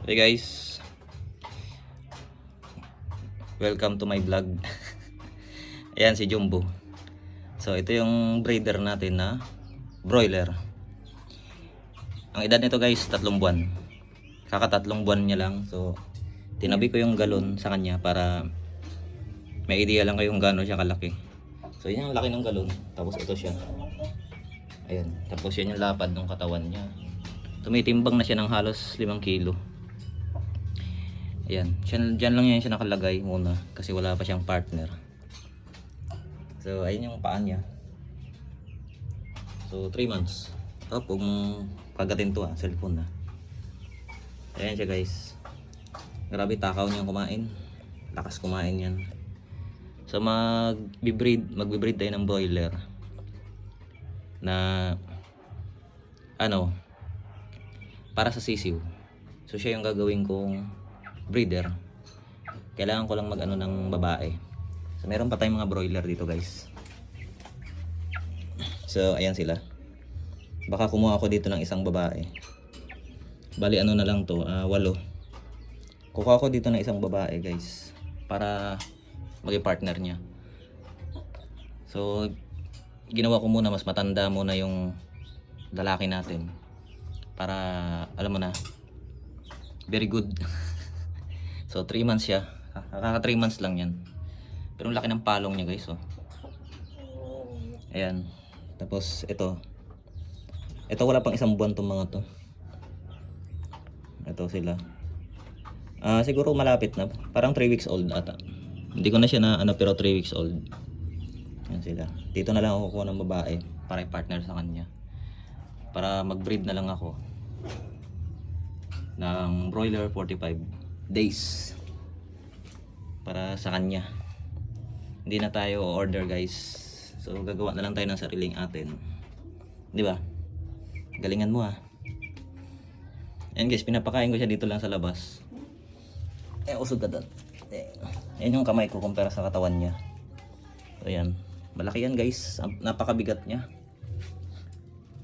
Hey guys, welcome to my vlog. Ayan si Jumbo. So ito yung breeder natin na broiler. Ang edad nito guys, 3 buwan. Kaka-3 buwan niya lang. So tinabi ko yung galon sa kanya para may idea lang kayong gaano siya kalaki. So yun yung laki ng galon. Tapos ito siya. Ayan. Tapos yan yung lapad ng katawan niya. Tumitimbang na siya ng halos 5 kilo. Ayan, dyan lang yan siya nakalagay muna kasi wala pa siyang partner. So ayun yung paan niya. So 3 months. Oh, kung kagatin to cellphone na. Ayan siya guys. Grabe takaw niyang kumain. Lakas kumain yan. So magbe-breed tayo ng broiler na para sa sisiw. So siya yung gagawin kong breeder. Kailangan ko lang ng babae. So meron pa tayong mga broiler dito guys. So ayan sila. Baka kumuha ako dito ng isang babae. Bali na lang to, 8. Kukuha ako dito ng isang babae guys para maging partner niya. So ginawa ko muna mas matanda muna yung lalaki natin para alam mo na, very good. So 3 months siya. Kaka 3 months lang yan. Pero ang laki ng palong niya guys. Oh. Ayan. Tapos ito. Ito wala pang 1 buwan tong mga to. Ito sila. Siguro malapit na. Parang 3 weeks old ata. Hindi ko na siya na pero 3 weeks old. Ayan sila. Dito na lang ako kukuha ng babae para i-partner sa kanya. Para mag-breed na lang ako ng broiler 45 days para sa kanya. Hindi na tayo order guys. So gagawa na lang tayo ng sariling atin. Di ba? Galingan mo Ayan guys, pinapakain ko siya dito lang sa labas. Usog ka doon. Ayan yung kamay ko kumpara sa katawan niya. So ayan. Malaki yan guys. Napakabigat niya.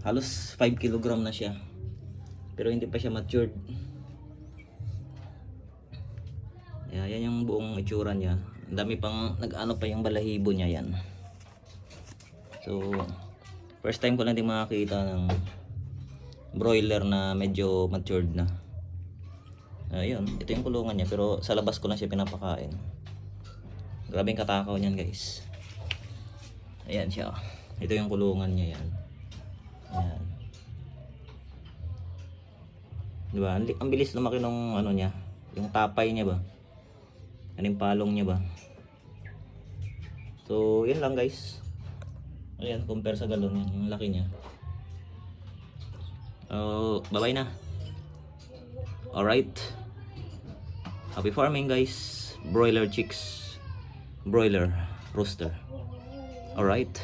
Halos 5 kg na siya. Pero hindi pa siya matured. Yan yung buong itsura niya. Ang dami pang nag-ano pa yung balahibo niya yan. So first time ko lang din makakita ng broiler na medyo matured na. Ayun, ito yung kulungan niya pero sa labas ko lang siya pinapakain. Grabe yung katakaw niyan guys. Ayan siya. Ito yung kulungan niya yan. Ayan. Diba? Ang bilis lumaki ng niya. Yung tapay niya ba? Yung palong niya ba? So, yun lang guys. Ayan, compare sa galon yan. Yung laki niya. Bye-bye na. Alright. Happy farming guys. Broiler chicks. Broiler rooster. Alright.